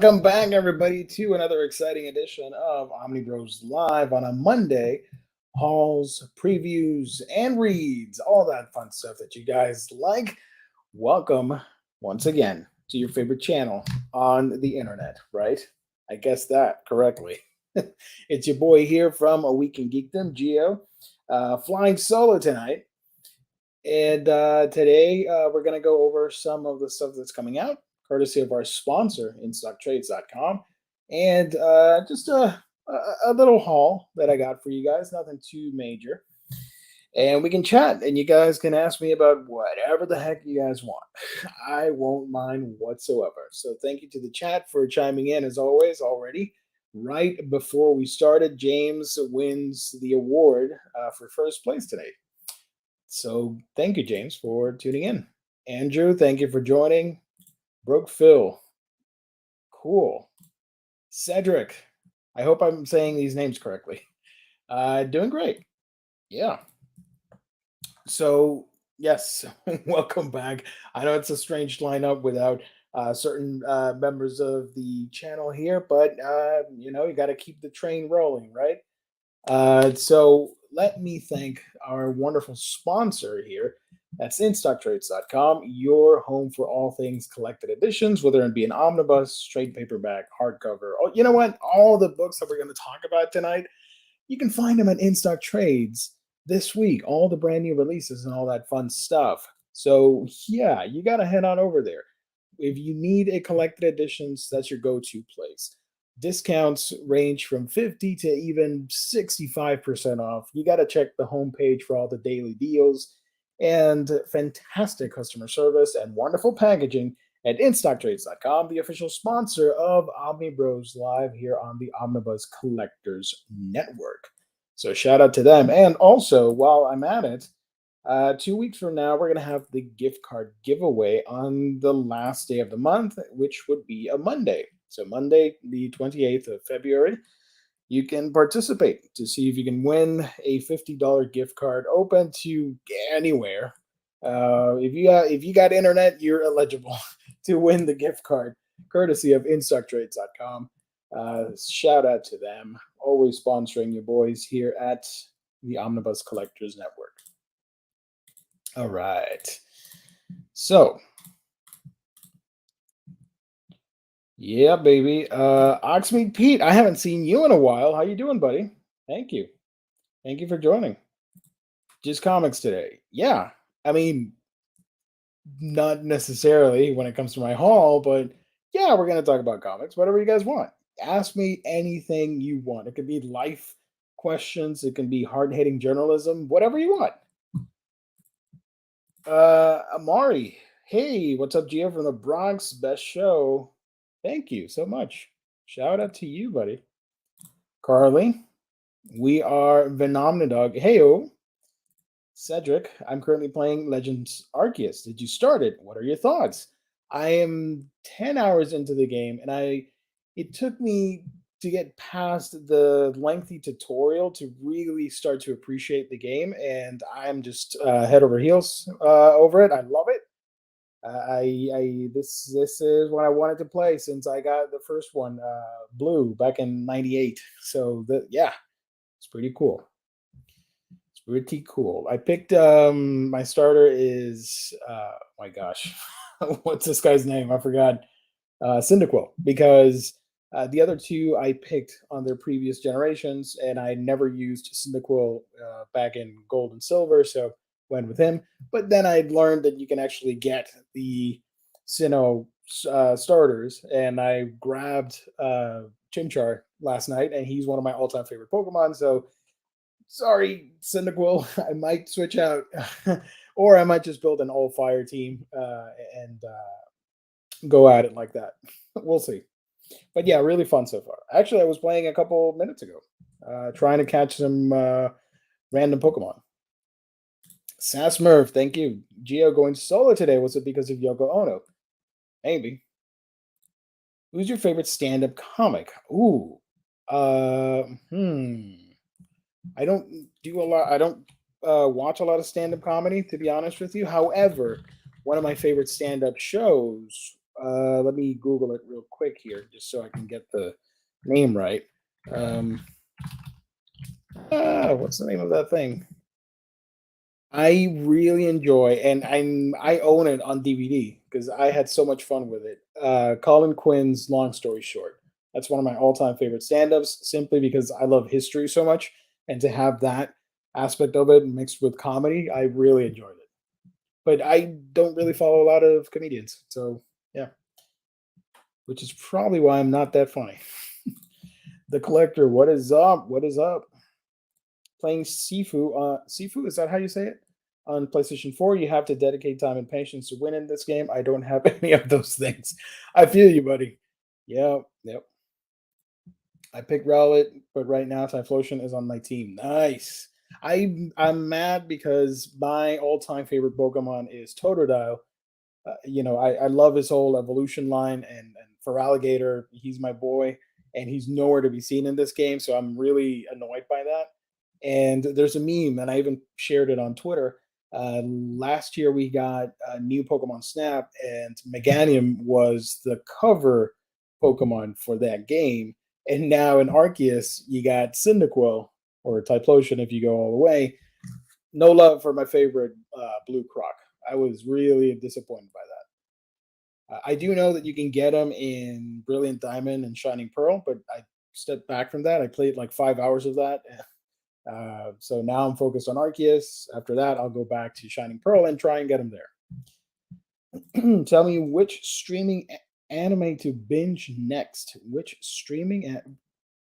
Welcome back, everybody, to another exciting edition of Omnibros Live on a Monday. Hauls, previews, and reads, all that fun stuff that you guys like. Welcome once again to your favorite channel on the internet, right? I guessed that correctly. It's your boy here from A Week in Geekdom, Geo, flying solo tonight. And today we're going to go over some of the stuff that's coming out, courtesy of our sponsor, InStockTrades.com, and just a little haul that I got for you guys, nothing too major. And we can chat, and you guys can ask me about whatever the heck you guys want. I won't mind whatsoever. So thank you to the chat for chiming in, as always, already. Right before we started, James wins the award for first place today. So thank you, James, for tuning in. Andrew, thank you for joining. Broke Phil. Cool. Cedric. I hope I'm saying these names correctly. Doing great. Yeah. So, yes, welcome back. I know it's a strange lineup without certain members of the channel here, but, you got to keep the train rolling, right? So let me thank our wonderful sponsor here. That's InStockTrades.com, your home for all things collected editions, whether it be an omnibus, trade paperback, hardcover. Oh, you know what? All the books that we're going to talk about tonight, you can find them at InStock Trades this week. All the brand new releases and all that fun stuff. So yeah, you got to head on over there. If you need a collected editions, that's your go-to place. Discounts range from 50 to even 65% off. You got to check the homepage for all the daily deals and fantastic customer service and wonderful packaging at InStockTrades.com, the official sponsor of Omnibros Live here on the Omnibus Collectors Network. So shout out to them. And also, while I'm at it, 2 weeks from now, we're going to have the gift card giveaway on the last day of the month, which would be a Monday. So Monday, the 28th of February, you can participate to see if you can win a $50 gift card open to anywhere. If you got internet, you're eligible to win the gift card, courtesy of InStockTrades.com. Shout out to them, always sponsoring your boys here at the Omnibus Collectors Network. All right. So, yeah, baby. Oxmeat Pete, I haven't seen you in a while. How you doing, buddy? Thank you. Thank you for joining. Just comics today. Yeah. I mean, not necessarily when it comes to my haul, but yeah, we're going to talk about comics. Whatever you guys want. Ask me anything you want. It could be life questions. It can be hard-hitting journalism. Whatever you want. Amari. Hey, what's up, Gio from the Bronx? Best show. Thank you so much. Shout out to you, buddy. Carly, we are Venomnidog. Heyo. Cedric, I'm currently playing Legends Arceus. Did you start it? What are your thoughts? I am 10 hours into the game, and it took me to get past the lengthy tutorial to really start to appreciate the game, and I'm just head over heels over it. I love it. This is what I wanted to play since I got the first one, Blue, back in '98. So yeah, it's pretty cool. It's pretty cool. I picked my starter is my gosh, what's this guy's name? I forgot. Cyndaquil, because the other two I picked on their previous generations, and I never used Cyndaquil back in Gold and Silver, so went with him. But then I learned that you can actually get the Sinnoh starters, and I grabbed Chimchar last night, and he's one of my all-time favorite Pokemon. So sorry, Cyndaquil, I might switch out, or I might just build an all-fire team and go at it like that. We'll see. But yeah, really fun so far. Actually, I was playing a couple minutes ago, trying to catch some random Pokemon. Sassmurf, thank you. Geo going solo today. Was it because of Yoko Ono? Maybe. Who's your favorite stand-up comic? Ooh. I don't do a lot. I don't watch a lot of stand-up comedy, to be honest with you. However, one of my favorite stand-up shows Let me Google it real quick here, just so I can get the name right. Um, what's the name of that thing? I really enjoy, and I own it on DVD because I had so much fun with it. Colin Quinn's Long Story Short. That's one of my all-time favorite stand-ups, simply because I love history so much, and to have that aspect of it mixed with comedy, I really enjoyed it. But I don't really follow a lot of comedians, so yeah, which is probably why I'm not that funny. The Collector, what is up? What is up? Playing Sifu. Sifu, is that how you say it? On PlayStation 4, you have to dedicate time and patience to win in this game. I don't have any of those things. I feel you, buddy. Yep, yep. I picked Rowlet, but right now Typhlosion is on my team. Nice. I'm mad because my all-time favorite Pokemon is Totodile. I love his whole evolution line, and for Alligator, he's my boy, and he's nowhere to be seen in this game. So I'm really annoyed by that. And there's a meme, and I even shared it on Twitter. Last year we got a new Pokemon Snap, and Meganium was the cover Pokemon for that game. And now in Arceus, you got Cyndaquil or Typhlosion if you go all the way. No love for my favorite Blue Croc. I was really disappointed by that. I do know that you can get them in Brilliant Diamond and Shining Pearl, but I stepped back from that. I played like 5 hours of that. So now I'm focused on Arceus. After that, I'll go back to Shining Pearl and try and get them there. Tell me which streaming anime to binge next. Which streaming?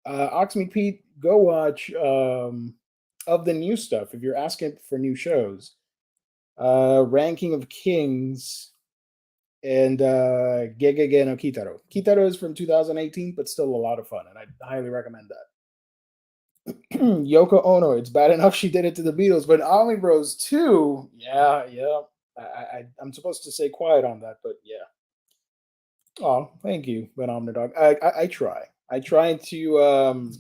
Oxmeat Pete, go watch of the new stuff. If you're asking for new shows, Ranking of Kings and Gegege no Kitaro. Kitaro is from 2018, but still a lot of fun, and I highly recommend that. Yoko Ono, it's bad enough she did it to the Beatles, but Omnibros too. Yeah, yeah. I'm supposed to stay quiet on that, but yeah. Oh, thank you, but Omnidog. I try. I try to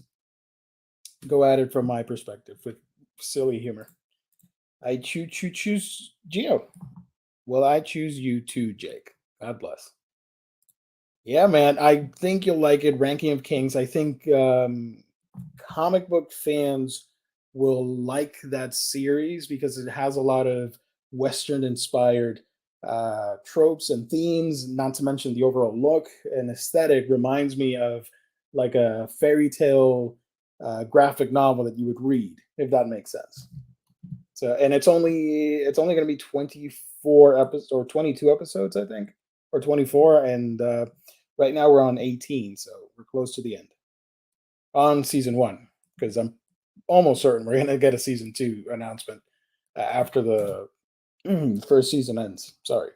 go at it from my perspective with silly humor. I choose Geo. Well, I choose you too, Jake. God bless. Yeah, man. I think you'll like it. Ranking of Kings. I think comic book fans will like that series because it has a lot of Western inspired tropes and themes, not to mention the overall look and aesthetic reminds me of like a fairy tale graphic novel that you would read, if that makes sense. So, and it's only going to be 24 episodes or 22 episodes, I think, or 24, and right now we're on 18, so we're close to the end on season one because I'm almost certain we're gonna get a season two announcement after the first season ends. Sorry,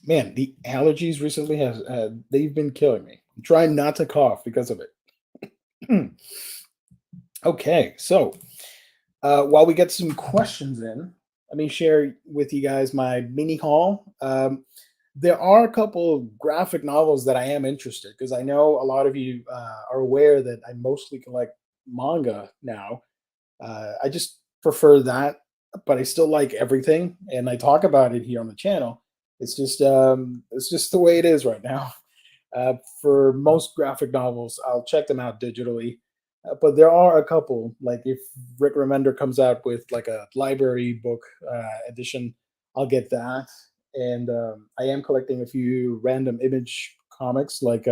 man. The allergies recently has they've been killing me. I'm trying not to cough because of it. Okay, so while we get some questions in, let me share with you guys my mini haul. There are a couple of graphic novels that I am interested because I know a lot of you are aware that I mostly collect manga now. I just prefer that, but I still like everything, and I talk about it here on the channel. It's just the way it is right now. For most graphic novels, I'll check them out digitally, but there are a couple. Like if Rick Remender comes out with like a library book edition, I'll get that. And I am collecting a few random image comics, like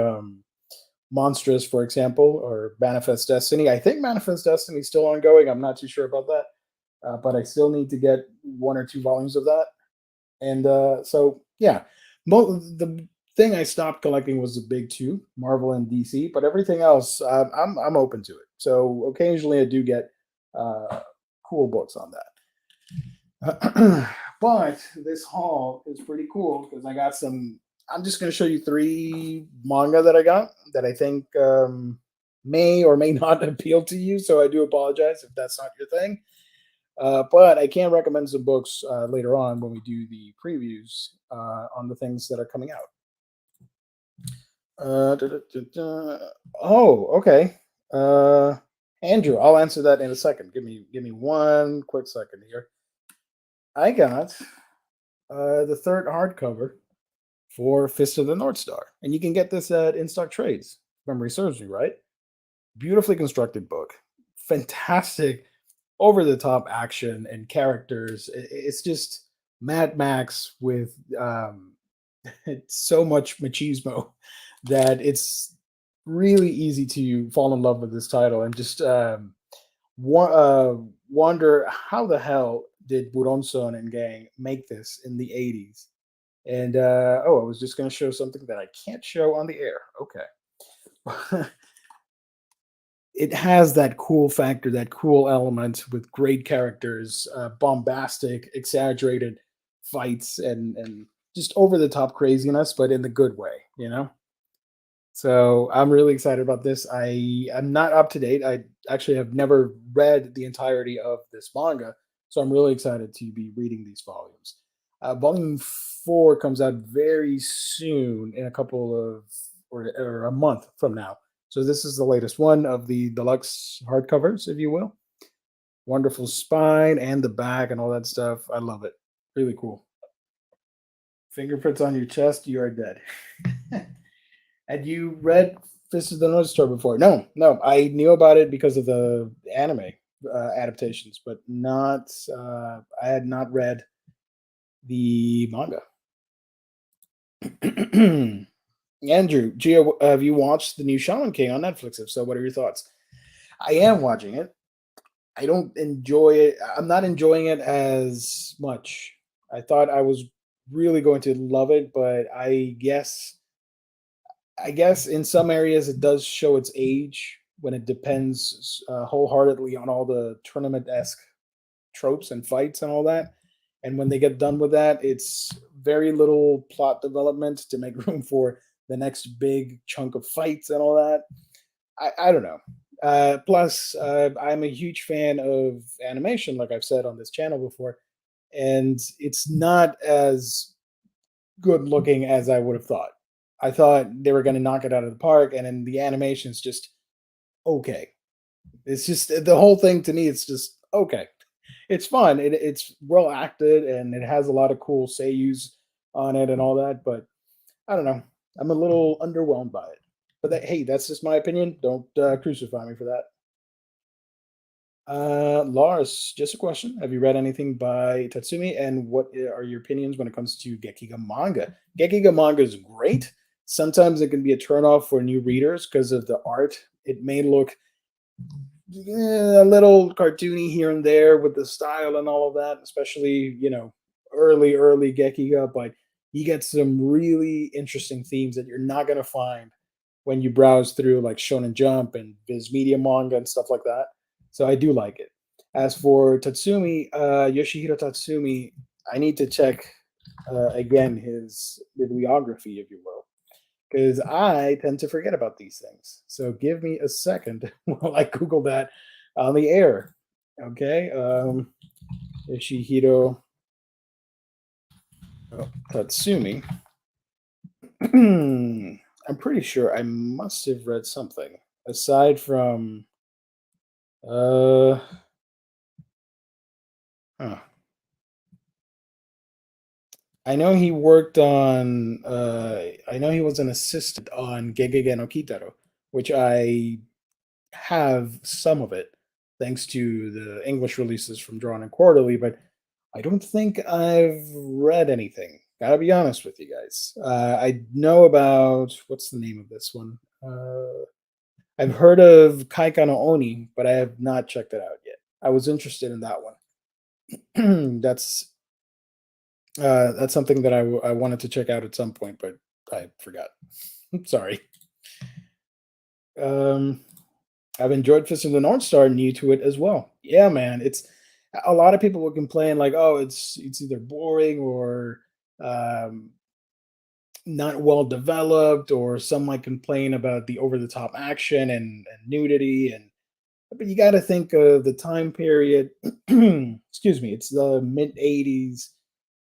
Monstrous, for example, or Manifest Destiny. I think Manifest Destiny is still ongoing. I'm not too sure about that, but I still need to get one or two volumes of that. And so, yeah, the thing I stopped collecting was the big two, Marvel and DC. But everything else, I'm open to it. So occasionally, I do get cool books on that. But this haul is pretty cool because I got some. I'm just going to show you three manga that I got that I think may or may not appeal to you. So I do apologize if that's not your thing. But I can recommend some books later on when we do the previews on the things that are coming out. Oh, okay. Andrew, I'll answer that in a second. Give me one quick second here. I got the third hardcover for Fist of the North Star. And you can get this at In Stock Trades, if memory serves me right. Beautifully constructed book. Fantastic over the top action and characters. It's just Mad Max with so much machismo that it's really easy to fall in love with this title and just wonder how the hell did Buronson and gang make this in the 80s. And oh, I was just going to show something that I can't show on the air. Okay. It has that cool factor, that cool element with great characters, bombastic, exaggerated fights, and just over the top craziness, but in the good way, you know. So I'm really excited about this. I'm not up to date. I actually have never read the entirety of this manga, so I'm really excited to be reading these volumes. Volume 4 comes out very soon, in a couple of or a month from now. So this is the latest one of the deluxe hardcovers, if you will. Wonderful spine and the back and all that stuff. I love it. Really cool. Fingerprints on your chest, you are dead. Had you read This is the North Star before? No, no. I knew about it because of the anime adaptations, but not. I had not read the manga. Andrew, Gio, have you watched the new Shaman King on Netflix? If so, what are your thoughts? I am watching it. I don't enjoy it. I'm not enjoying it as much. I thought I was really going to love it, but I guess in some areas it does show its age when it depends wholeheartedly on all the tournament esque tropes and fights and all that. And when they get done with that, it's very little plot development to make room for the next big chunk of fights and all that. I don't know. Plus, I'm a huge fan of animation, like I've said on this channel before, and it's not as good looking as I would have thought. I thought they were going to knock it out of the park, and then the animation's just okay. It's just the whole thing to me. It's just okay. It's fun. It's well acted, and it has a lot of cool seiyus on it and all that. But I don't know. I'm a little underwhelmed by it. But hey, that's just my opinion. Don't crucify me for that. Lars, just a question. Have you read anything by Tatsumi? And what are your opinions when it comes to Gekiga manga? Gekiga manga is great. Sometimes it can be a turnoff for new readers because of the art. It may look a little cartoony here and there with the style and all of that, especially, early Gekiga, but you get some really interesting themes that you're not going to find when you browse through like Shonen Jump and Viz Media manga and stuff like that. So I do like it. As for Tatsumi, Yoshihiro Tatsumi, I need to check again his bibliography, if you will, because I tend to forget about these things. So give me a second while I Google that on the air. Okay. Yoshihiro Tatsumi. I'm pretty sure I must have read something aside from uh huh. I know he worked on I know he was an assistant on Gegege no Kitaro, which I have some of it thanks to the English releases from Drawn and Quarterly, but I don't think I've read anything. Gotta be honest with you guys. I know about what's the name of this one? I've heard of Kaika no Oni, but I have not checked it out yet. I was interested in that one. That's something that I wanted to check out at some point, but I forgot. Sorry. Um, I've enjoyed Fist of the North Star, new to it as well. Yeah, man. It's a lot of people will complain like, oh, it's either boring or um, not well developed, or some might complain about the over the top action and nudity. And but you got to think of the time period. Excuse me. It's the mid '80s.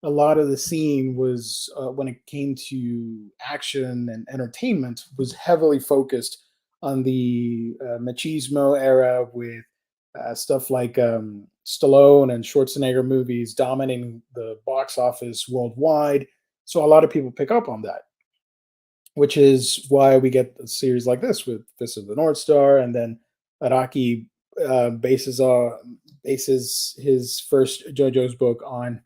A lot of the scene was when it came to action and entertainment was heavily focused on the machismo era with stuff like Stallone and Schwarzenegger movies dominating the box office worldwide. So a lot of people pick up on that, which is why we get a series like this with Fist of the North Star, and then Araki bases his first JoJo's book on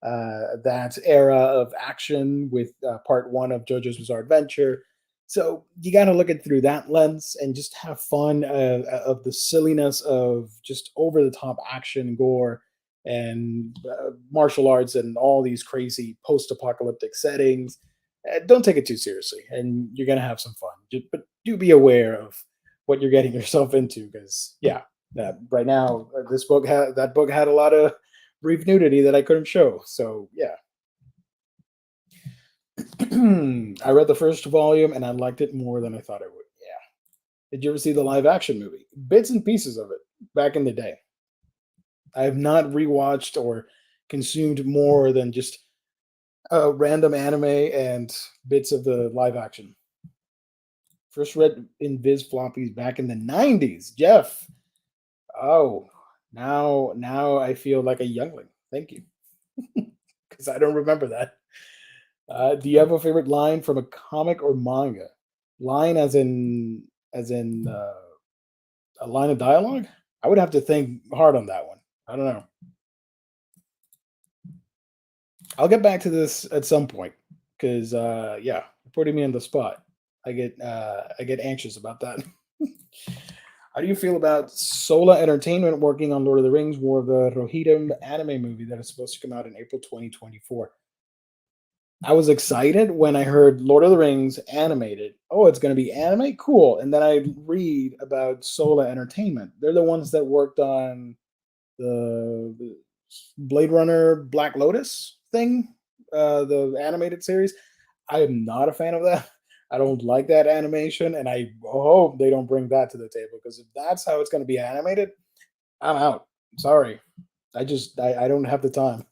that era of action with part one of JoJo's Bizarre Adventure. So you got to look at through that lens and just have fun of the silliness of just over the top action, gore, and martial arts, and all these crazy post apocalyptic settings. Don't take it too seriously, and you're gonna have some fun. But do be aware of what you're getting yourself into, because yeah, right now this book had that book had a lot of brief nudity that I couldn't show. So yeah, I read the first volume and I liked it more than I thought I would. Yeah. Did you ever see the live action movie? Bits and pieces of it back in the day. I have not rewatched or consumed more than just random anime and bits of the live action. First read in Viz floppies back in the 90s. Jeff. Oh, now I feel like a youngling. Thank you. Because I don't remember that. Do you have a favorite line from a comic or manga? Line as in a line of dialogue? I would have to think hard on that one. I don't know. I'll get back to this at some point because yeah, you're putting me on the spot. I get anxious about that. How do you feel about Sola Entertainment working on Lord of the Rings War of the Rohirrim anime movie that is supposed to come out in April 2024? I was excited when I heard Lord of the Rings animated. Oh, it's going to be anime? Cool. And then I read about Sola Entertainment. They're the ones that worked on the Blade Runner Black Lotus thing, the animated series. I am not a fan of that. I don't like that animation, and I hope they don't bring that to the table, because if that's how it's going to be animated, I'm out. Sorry. I don't have the time.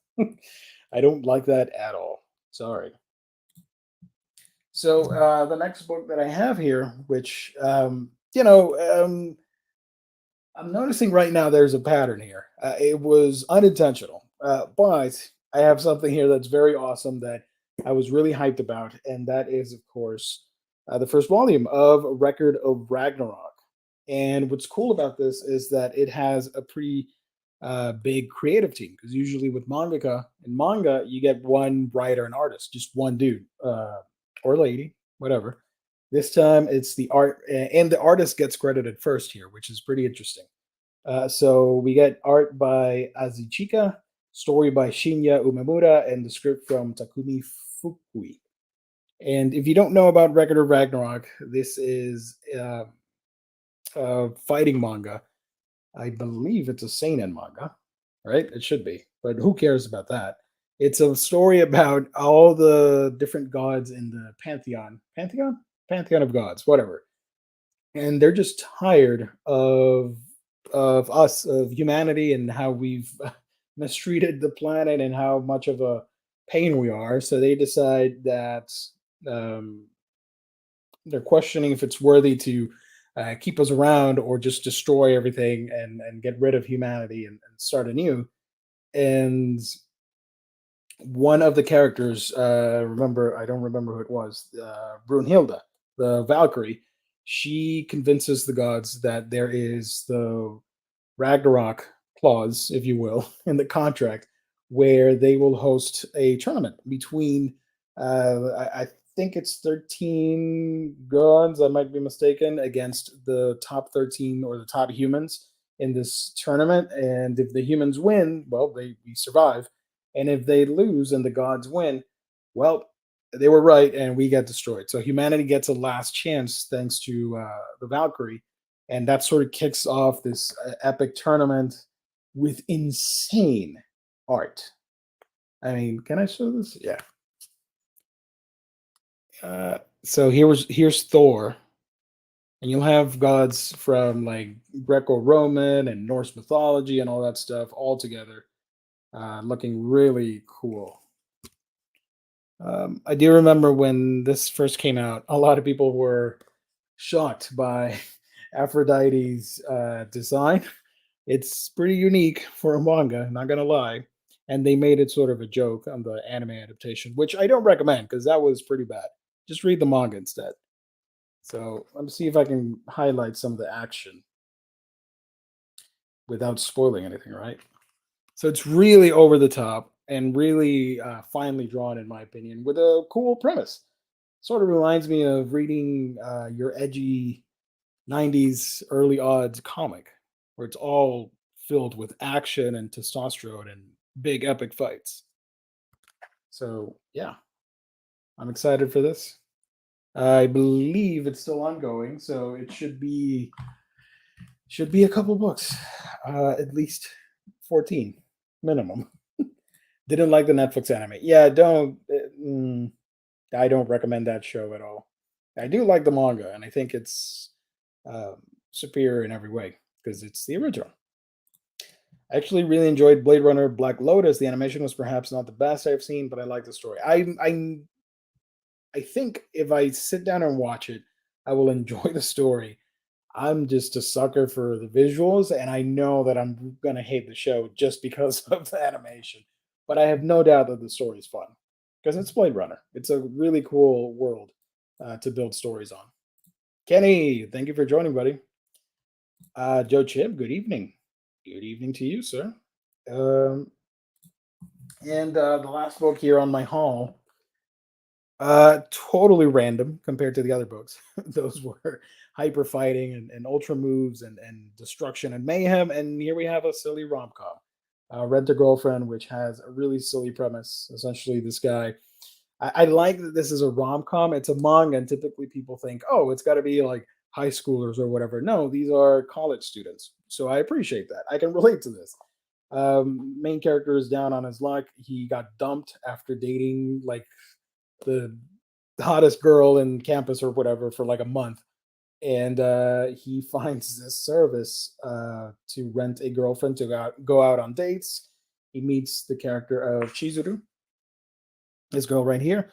I don't like that at all. Sorry. So the next book that I have here, which I'm noticing right now there's a pattern here. It was unintentional, but I have something here that's very awesome that I was really hyped about, and that is, of course, the first volume of Record of Ragnarok. And what's cool about this is that it has a pretty big creative team, because usually with mangaka in manga you get one writer and artist, just one dude or lady, whatever. This time it's the art, and the artist gets credited first here, which is pretty interesting. So we get art by Azuchika, story by Shinya Umemura, and the script from Takumi Fukui. And if you don't know about Record of Ragnarok, this is fighting manga. I believe it's a seinen manga, right? It should be, but who cares about that? It's a story about all the different gods in the pantheon of gods, whatever. And they're just tired of us, of humanity, and how we've mistreated the planet and how much of a pain we are. So they decide that um, they're questioning if it's worthy to keep us around or just destroy everything and get rid of humanity and start anew. And one of the characters, I don't remember who it was, Brunhilde, the Valkyrie, she convinces the gods that there is the Ragnarok clause, if you will, in the contract, where they will host a tournament between, I think it's 13 gods, I might be mistaken, against the top 13 or the top humans in this tournament. And if the humans win, well, we survive. And if they lose and the gods win, well, they were right and we get destroyed. So humanity gets a last chance thanks to the Valkyrie, and that sort of kicks off this epic tournament with insane art. I mean, can I show this? Yeah. So here's Thor, and you'll have gods from like Greco-Roman and Norse mythology and all that stuff all together, looking really cool. I do remember when this first came out, a lot of people were shocked by Aphrodite's design. It's pretty unique for a manga, not gonna lie. and they made it sort of a joke on the anime adaptation, which I don't recommend because that was pretty bad. Just read the manga instead. So let me see if I can highlight some of the action without spoiling anything, right? So it's really over the top and really finely drawn, in my opinion, with a cool premise. Sort of reminds me of reading your edgy 90s early odds comic, where it's all filled with action and testosterone and big epic fights. So yeah, I'm excited for this. I believe it's still ongoing, so it should be a couple books, at least 14 minimum. Didn't like the Netflix anime. Yeah, I don't recommend that show at all. I do like the manga, and I think it's superior in every way because it's the original. I actually really enjoyed Blade Runner Black Lotus. The animation was perhaps not the best I've seen, but I like the story. I think if I sit down and watch it, I will enjoy the story. I'm just a sucker for the visuals, and I know that I'm gonna hate the show just because of the animation. But I have no doubt that the story is fun because it's Blade Runner. It's a really cool world to build stories on. Kenny, thank you for joining, buddy. Joe Chib, good evening. Good evening to you, sir. Um, and the last book here on my haul, totally random compared to the other books. Those were hyper fighting and ultra moves and destruction and mayhem. And here we have a silly rom com, Rent a Girlfriend, which has a really silly premise. Essentially, this guy. I like that this is a rom com. It's a manga, and typically people think, oh, it's got to be like high schoolers or whatever. No, these are college students. So I appreciate that. I can relate to this. Main character is down on his luck. He got dumped after dating like the hottest girl in campus or whatever for like a month, and he finds this service to rent a girlfriend to go out on dates. He meets the character of Chizuru, this girl right here,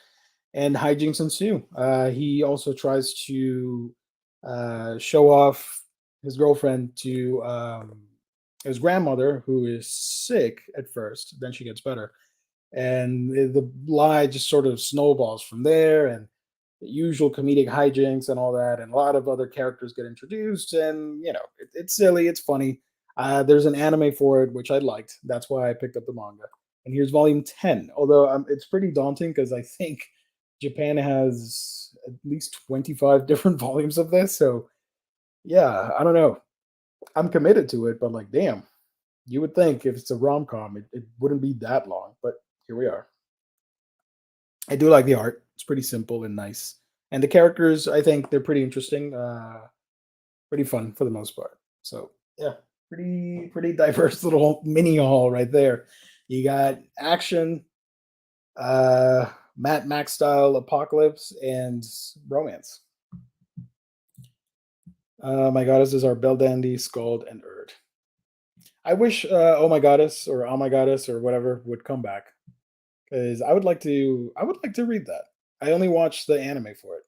and hijinks ensue. He also tries to show off his girlfriend to his grandmother, who is sick at first. Then she gets better, and the lie just sort of snowballs from there. And the usual comedic hijinks and all that, and a lot of other characters get introduced, and it's silly, it's funny. There's an anime for it which I liked. That's why I picked up the manga. And here's volume 10. Although it's pretty daunting because I think Japan has at least 25 different volumes of this. So yeah, I don't know. I'm committed to it, but like, damn, you would think if it's a rom com, it wouldn't be that long. But here we are. I do like the art. It's pretty simple and nice. And the characters, I think they're pretty interesting, pretty fun for the most part. So yeah, pretty diverse little mini haul right there. You got action, Matt Max style apocalypse, and romance. My goddess is our Bell Dandy, Scald, and Erd. I wish Oh My Goddess or Oh My Goddess or whatever would come back because I would like to read that. I only watched the anime for it.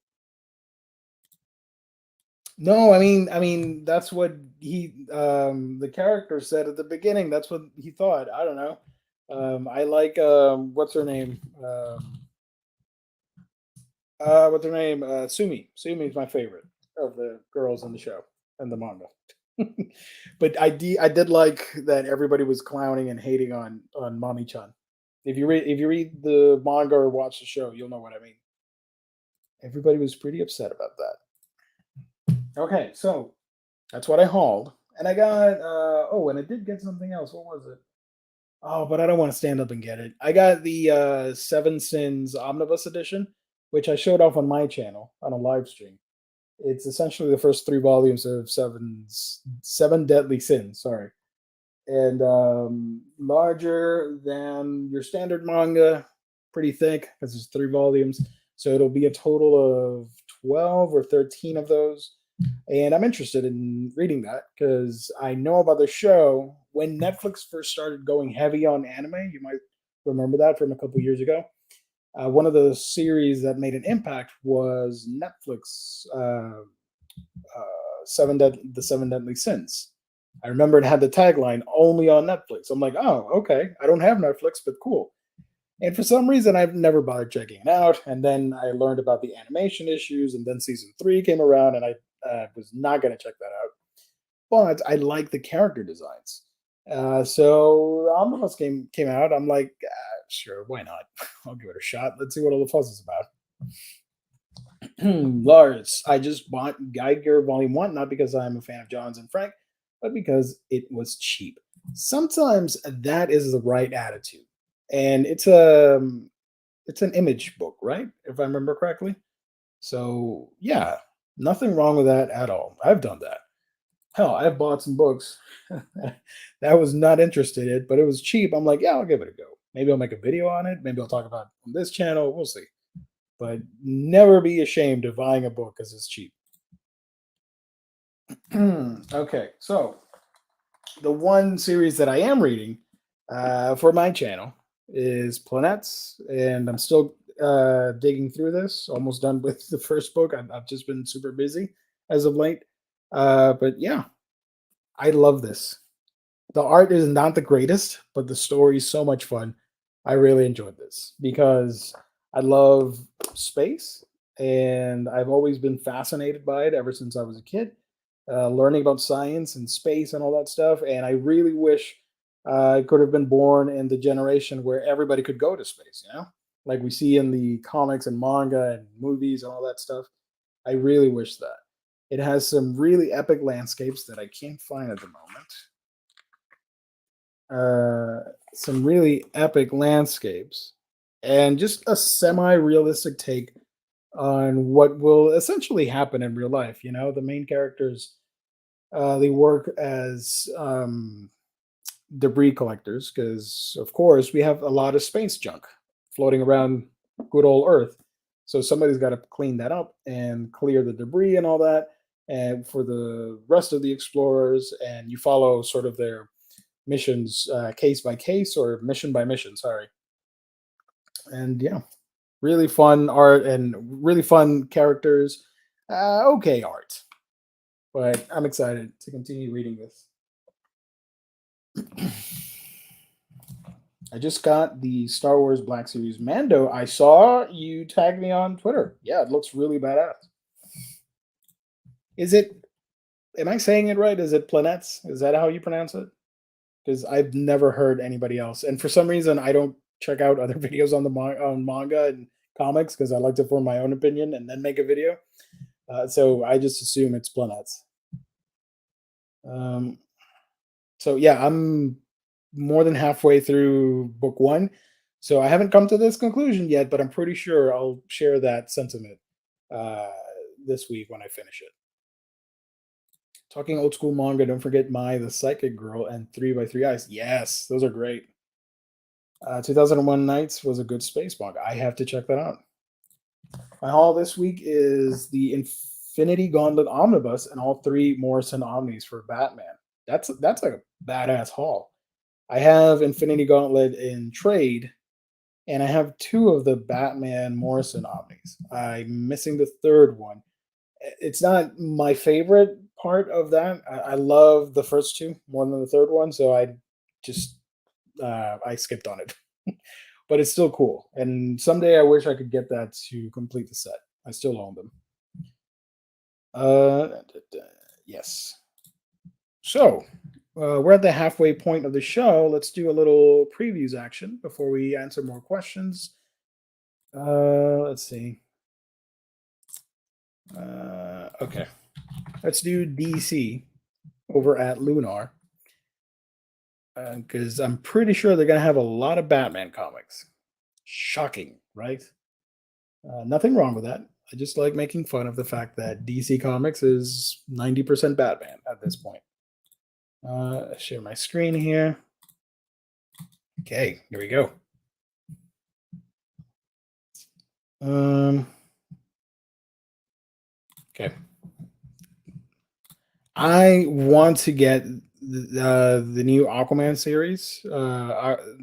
No, I mean that's what the character said at the beginning. That's what he thought. I don't know. I like what's her name? What's her name? Sumi. Sumi is my favorite of the girls in the show and the manga. But I did like that everybody was clowning and hating on Mommy Chan. If you read the manga or watch the show, you'll know what I mean. Everybody was pretty upset about that. Okay, so that's what I hauled. And I got and I did get something else. What was it? Oh, but I don't want to stand up and get it. I got the Seven Sins Omnibus edition, which I showed off on my channel on a live stream. It's essentially the first three volumes of Seven Deadly Sins, sorry. And larger than your standard manga, pretty thick because it's three volumes. So it'll be a total of 12 or 13 of those. And I'm interested in reading that because I know about the show. When Netflix first started going heavy on anime, you might remember that from a couple years ago. One of the series that made an impact was Netflix, the Seven Deadly Sins. I remember it had the tagline only on Netflix. I'm like, oh, okay. I don't have Netflix, but cool. And for some reason, I've never bothered checking it out. And then I learned about the animation issues, and then season three came around, and I was not going to check that out. But I like the character designs. So Omnibus came out. I'm like, sure, why not? I'll give it a shot. Let's see what all the fuss is about. Lars, I just bought Geiger Volume 1, not because I'm a fan of Johns and Frank, but because it was cheap. Sometimes that is the right attitude. And it's an image book, right? If I remember correctly. So yeah, nothing wrong with that at all. I've done that. Hell, I've bought some books that I was not interested in, but it was cheap. I'm like, yeah, I'll give it a go. Maybe I'll make a video on it. Maybe I'll talk about it on this channel. We'll see. But never be ashamed of buying a book because it's cheap. Okay, so the one series that I am reading for my channel is Planets, and I'm still digging through this. Almost done with the first book. I've just been super busy as of late. But yeah, I love this. The art is not the greatest, but the story is so much fun. I really enjoyed this because I love space, and I've always been fascinated by it ever since I was a kid, learning about science and space and all that stuff. And I really wish I could have been born in the generation where everybody could go to space, like we see in the comics and manga and movies and all that stuff. I really wish that. It has some really epic landscapes that I can't find at the moment. Some really epic landscapes and just a semi-realistic take on what will essentially happen in real life. The main characters, they work as debris collectors because, of course, we have a lot of space junk floating around good old Earth. So somebody's got to clean that up and clear the debris and all that. And for the rest of the explorers, and you follow sort of their missions case by case or mission by mission. Sorry. And yeah, really fun art and really fun characters. Okay art, but I'm excited to continue reading this. I just got the Star Wars Black Series Mando. I saw you tag me on Twitter. Yeah, it looks really badass. Is it? Am I saying it right? Is it Planets? Is that how you pronounce it? Because I've never heard anybody else, and for some reason, I don't check out other videos on the on manga and comics because I like to form my own opinion and then make a video. So I just assume it's Planets. So yeah, I'm more than halfway through book one. So I haven't come to this conclusion yet, but I'm pretty sure I'll share that sentiment uh, this week when I finish it. Talking old school manga, don't forget the Psychic Girl and 3 by 3 Eyes. Yes, those are great. 2001 Nights was a good space manga. I have to check that out. My haul this week is the Infinity Gauntlet Omnibus and all three Morrison Omnis for Batman. That's a badass haul. I have Infinity Gauntlet in trade, and I have two of the Batman Morrison Omnis. I'm missing the third one. It's not my favorite part of that. I love the first two more than the third one, so I just I skipped on it. But it's still cool. And someday I wish I could get that to complete the set. I still own them. Yes. So we're at the halfway point of the show. Let's do a little previews action before we answer more questions. Let's see. Okay. Let's do DC over at Lunar. Because I'm pretty sure they're going to have a lot of Batman comics. Shocking, right? Nothing wrong with that. I just like making fun of the fact that DC Comics is 90% Batman at this point. Share my screen here. Okay, here we go. Okay. I want to get the new Aquaman series.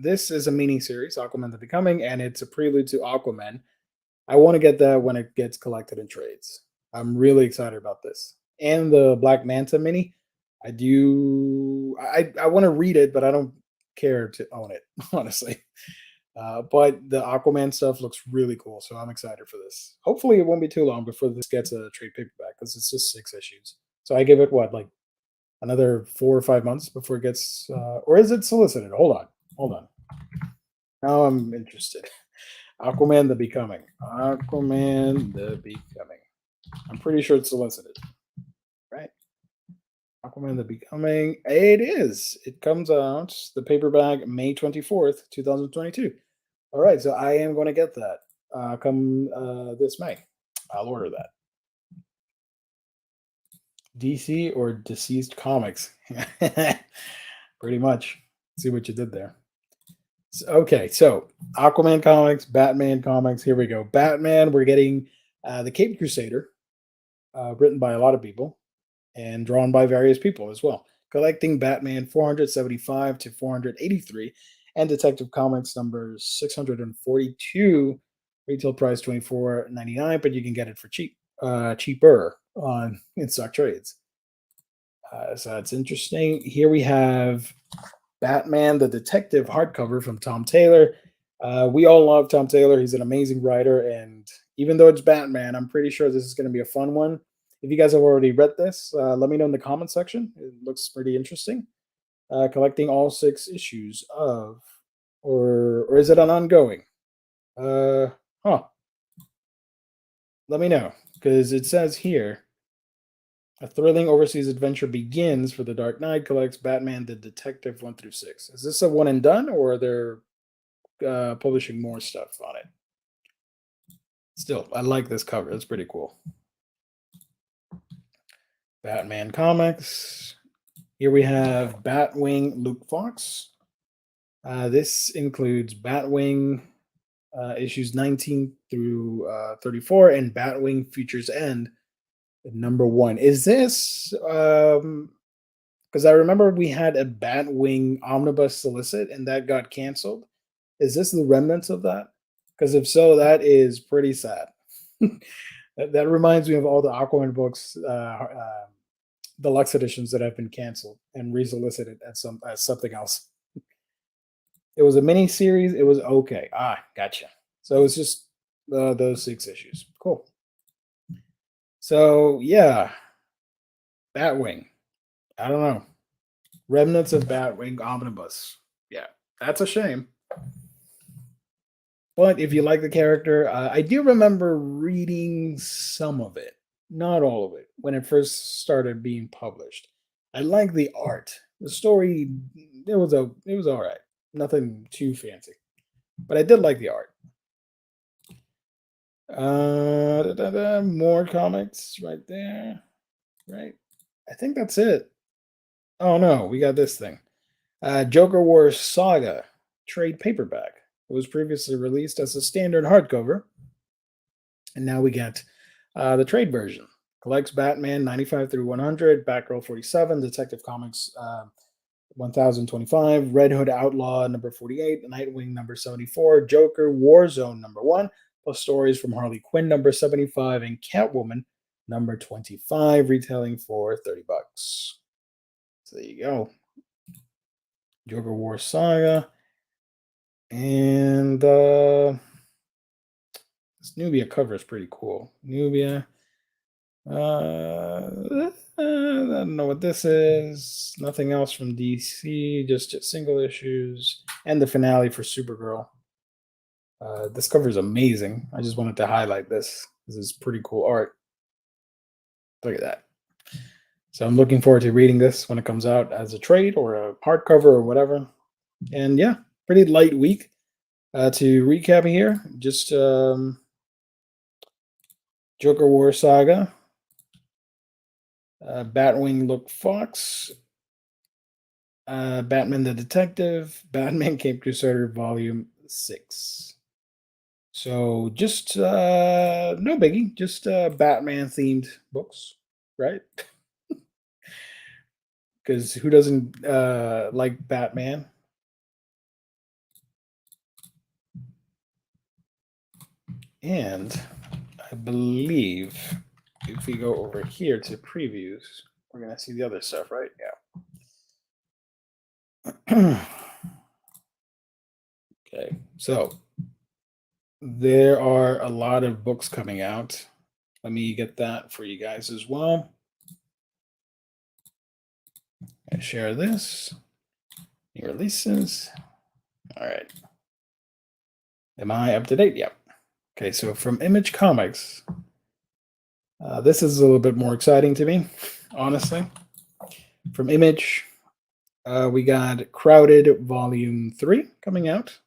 This is a mini series, Aquaman the Becoming, and it's a prelude to Aquaman. I want to get that when it gets collected in trades. I'm really excited about this. And the Black Manta mini. I do. I want to read it, but I don't care to own it, honestly. But the Aquaman stuff looks really cool, so I'm excited for this. Hopefully, it won't be too long before this gets a trade paperback because it's just 6 issues. So I give it what, like another 4 or 5 months before it gets, or is it solicited? Hold on. Now I'm interested. Aquaman the Becoming. Aquaman the Becoming. I'm pretty sure it's solicited, right? Aquaman the Becoming. It is. It comes out the paperback May 24th, 2022. All right, so I am going to get that come this May. I'll order that. DC or Deceased Comics. Pretty much. See what you did there. Okay, so Aquaman comics, Batman comics. Here we go. Batman, we're getting the Caped Crusader, written by a lot of people and drawn by various people as well. Collecting Batman 475 to 483 and Detective Comics numbers 642. Retail price $24.99, but you can get it for cheaper on in stock trades. So that's interesting. Here we have Batman the Detective hardcover from Tom Taylor. We all love Tom Taylor. He's an amazing writer, and even though it's Batman, I'm pretty sure this is going to be a fun one. If you guys have already read this, let me know in the comment section. It looks pretty interesting. Collecting all 6 issues of, or is it an ongoing? Huh. Let me know, because it says here a thrilling overseas adventure begins for the Dark Knight collects Batman the Detective 1 through 6. Is this a one and done, or are they publishing more stuff on it? Still, I like this cover. It's pretty cool. Batman comics. Here we have Batwing Luke Fox. This includes Batwing issues 19 through 34 and Batwing Futures End #1. Is this because I remember we had a Batwing Omnibus Solicit and that got canceled. Is this the remnants of that? Because if so, that is pretty sad. that reminds me of all the Aquaman books, deluxe editions that have been canceled and resolicited as something else. It was a mini series. It was okay. Gotcha. So it's just those 6 issues. Cool. So yeah, Batwing. I don't know. Remnants of Batwing Omnibus. Yeah, that's a shame. But if you like the character, I do remember reading some of it, not all of it, when it first started being published. I like the art. The story, it was all right. Nothing too fancy, but I did like the art. More comics right there. Right. I think that's it. Oh no, we got this thing. Joker Wars Saga trade paperback. It was previously released as a standard hardcover, and now we get the trade version. Collects Batman 95 through 100, Batgirl 47, Detective Comics 1025, Red Hood Outlaw number 48, Nightwing number 74, Joker Warzone #1, plus stories from Harley Quinn number 75 and Catwoman number 25, retailing for $30. So there you go. Joker War Saga. And this Nubia cover is pretty cool. Nubia. I don't know what this is. Nothing else from DC, just single issues. And the finale for Supergirl. This cover is amazing. I just wanted to highlight this. This is pretty cool art. Look at that. So I'm looking forward to reading this when it comes out as a trade or a hardcover or whatever. And yeah, pretty light week. To recap here, just Joker War Saga, Batwing Look Fox, Batman the Detective, Batman Cape Crusader Volume 6. So just no biggie, just Batman themed books, right? Because who doesn't like Batman? And I believe if we go over here to previews, we're going to see the other stuff, right? Yeah. Okay, so there are a lot of books coming out. Let me get that for you guys as well. I share this. New releases. All right. Am I up to date? Yep. Okay, so from Image Comics, this is a little bit more exciting to me, honestly. From Image, we got Crowded Volume 3 coming out.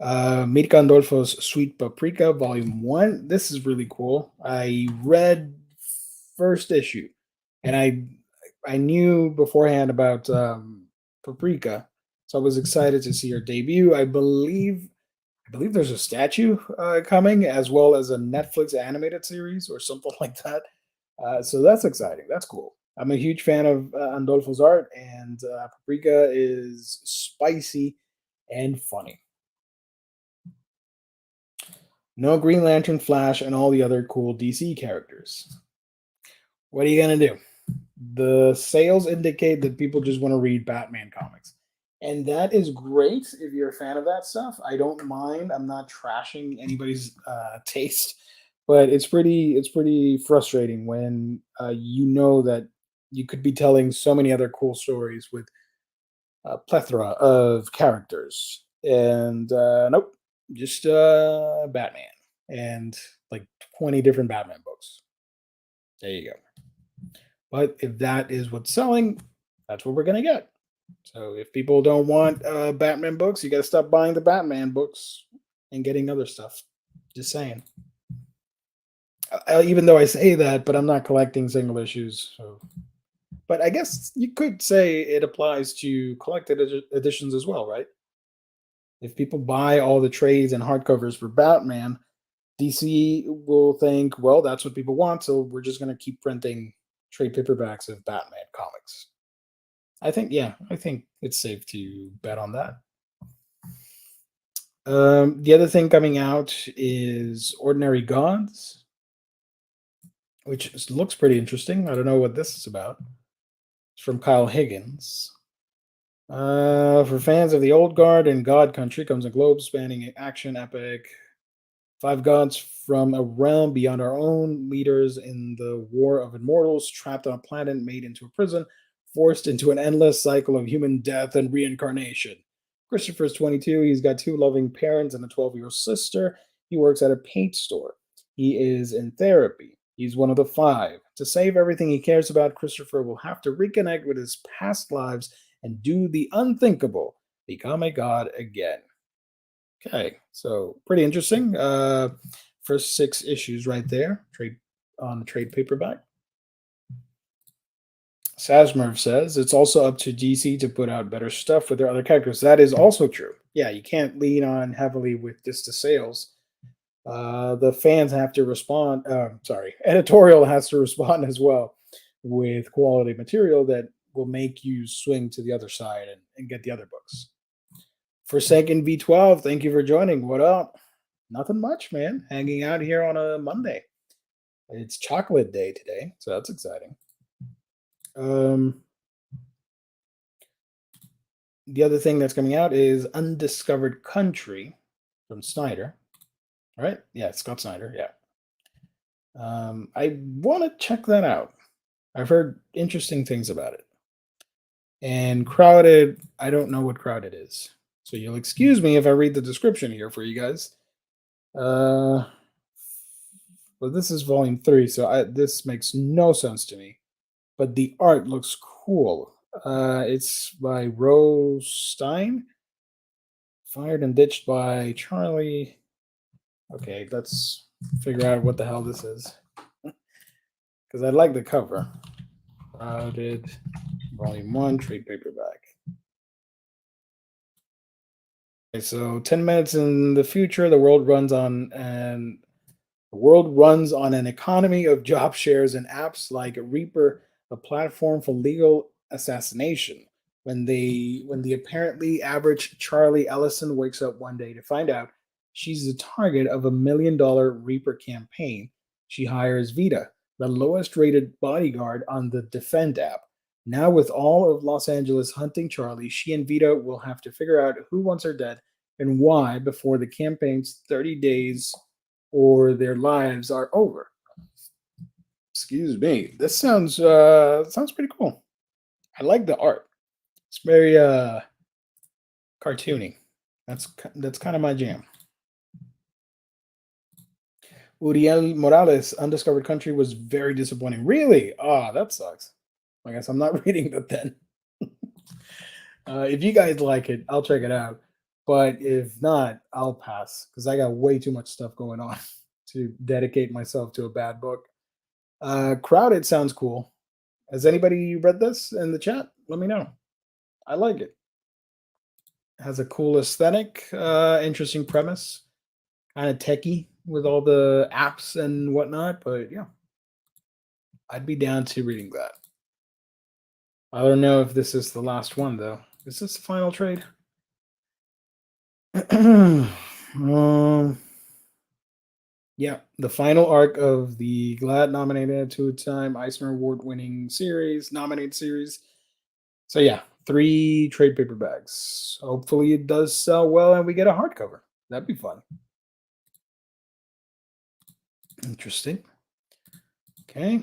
Meet Gandolfo's Sweet Paprika Volume 1. This is really cool. I read first issue, and I knew beforehand about Paprika, so I was excited to see her debut. I believe there's a statue coming, as well as a Netflix animated series or something like that. So that's exciting. That's cool. I'm a huge fan of Andolfo's art, and Paprika is spicy and funny. No Green Lantern, Flash, and all the other cool DC characters. What are you gonna do? The sales indicate that people just want to read Batman comics. And that is great if you're a fan of that stuff. I don't mind. I'm not trashing anybody's taste, but it's pretty frustrating when you know that you could be telling so many other cool stories with a plethora of characters. And nope, just Batman and like 20 different Batman books. There you go. But if that is what's selling, that's what we're gonna get. So if people don't want Batman books, you got to stop buying the Batman books and getting other stuff. Just saying. Even though I say that, but I'm not collecting single issues. So. But I guess you could say it applies to collected editions as well, right? If people buy all the trades and hardcovers for Batman, DC will think, well, that's what people want, so we're just going to keep printing trade paperbacks of Batman comics. I think it's safe to bet on that. The other thing coming out is Ordinary Gods, which looks pretty interesting. I don't know what this is about. It's from Kyle Higgins. For fans of the old guard and God Country comes a globe-spanning action epic. 5 gods from a realm beyond our own, leaders in the war of immortals, trapped on a planet made into a prison, forced into an endless cycle of human death and reincarnation. Christopher's 22. He's got 2 loving parents and a 12-year-old sister. He works at a paint store. He is in therapy. He's one of the 5. To save everything he cares about, Christopher will have to reconnect with his past lives and do the unthinkable, become a god again. Okay, so pretty interesting. First 6 issues right there, trade on the trade paperback. Sasmerv says it's also up to DC to put out better stuff with their other characters. That is also true. Yeah, you can't lean on heavily with just the sales. The fans have to respond. Editorial has to respond as well with quality material that will make you swing to the other side and get the other books. Forsaken V12, thank you for joining. What up? Nothing much, man. Hanging out here on a Monday. It's chocolate day today, so that's exciting. The other thing that's coming out is Undiscovered Country from Snyder. Right? Yeah, Scott Snyder. Yeah. I want to check that out. I've heard interesting things about it. And Crowded, I don't know what Crowded is. So you'll excuse me if I read the description here for you guys. Well, this is volume 3, so this makes no sense to me. But the art looks cool. It's by Rose Stein. Fired and ditched by Charlie. Okay, let's figure out what the hell this is. Because I like the cover. Crowded, Volume 1, trade paperback. Okay, so 10 minutes in the future, the world runs on an economy of job shares and apps like Reaper, a platform for legal assassination. When the apparently average Charlie Ellison wakes up one day to find out she's the target of $1 million Reaper campaign, she hires Vita, the lowest rated bodyguard on the Defend app. Now, with all of Los Angeles hunting Charlie, she and Vito will have to figure out who wants her dead and why before the campaign's 30 days or their lives are over. Excuse me. This sounds pretty cool. I like the art. It's very cartoony. That's kind of my jam. Uriel Morales, Undiscovered Country was very disappointing. Really? Ah, that sucks. I guess I'm not reading that then. If you guys like it, I'll check it out. But if not, I'll pass because I got way too much stuff going on to dedicate myself to a bad book. Crowded sounds cool. Has anybody read this in the chat? Let me know. I like it. Has a cool aesthetic, interesting premise, kind of techie with all the apps and whatnot. But yeah, I'd be down to reading that. I don't know if this is the last one though. Is this the final trade? Yeah, the final arc of the GLAAD nominated two-time Eisner Award-winning series, nominated series. So yeah, 3 trade paperbacks. Hopefully it does sell well and we get a hardcover. That'd be fun. Interesting. Okay.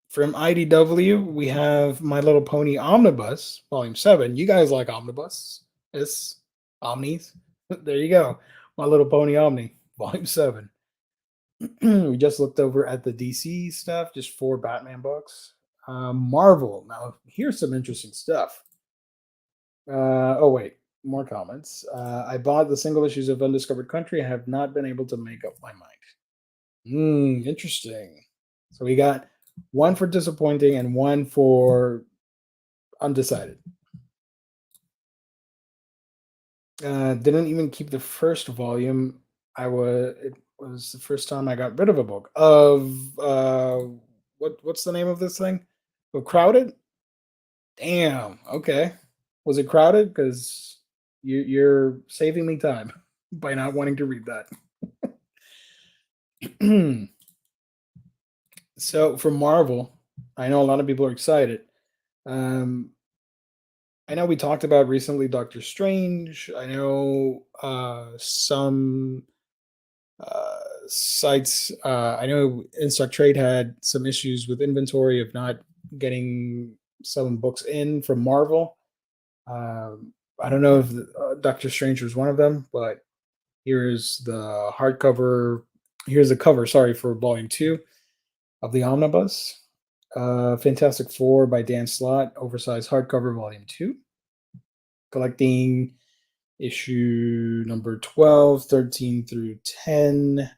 From IDW, we have My Little Pony Omnibus, Volume 7. You guys like Omnibus? It's Omnis. There you go. My Little Pony Omni, Volume 7. We just looked over at the DC stuff, just 4 Batman books. Marvel. Now, here's some interesting stuff. Oh, wait. More comments. I bought the single issues of Undiscovered Country. I have not been able to make up my mind. Interesting. So we got one for disappointing and one for undecided. Didn't even keep the first volume. It was the first time I got rid of a book of what's the name of this thing? Oh, Crowded? Damn. Okay. Was it Crowded? Because you're saving me time by not wanting to read that. So for Marvel, I know a lot of people are excited. I know we talked about recently Doctor Strange. I know some sites. I know InStock Trade had some issues with inventory of not getting some books in from Marvel. I don't know if Doctor Strange was one of them, but here's the hardcover. Here's the cover. Sorry, for Volume 2 of the Omnibus. Fantastic Four by Dan Slott, oversized hardcover, Volume 2. Collecting issue number 12, 13 through 10.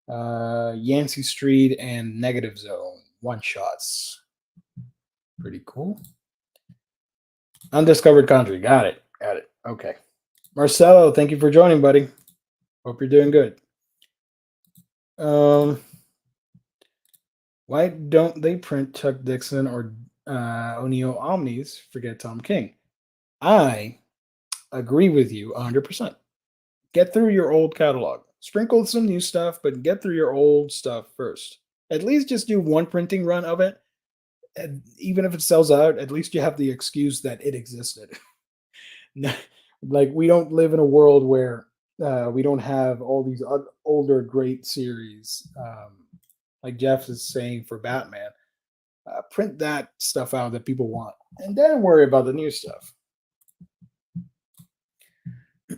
Yancey Street and Negative Zone one shots. Pretty cool. Undiscovered Country. Got it. Okay. Marcelo, thank you for joining, buddy. Hope you're doing good. Why don't they print Chuck Dixon or O'Neill Omnis? Forget Tom King. I agree with you 100%. Get through your old catalog. Sprinkle some new stuff, but get through your old stuff first. At least just do one printing run of it. And even if it sells out, at least you have the excuse that it existed. Like, we don't live in a world where we don't have all these older great series. Like Jeff is saying for Batman, print that stuff out that people want, and then worry about the new stuff.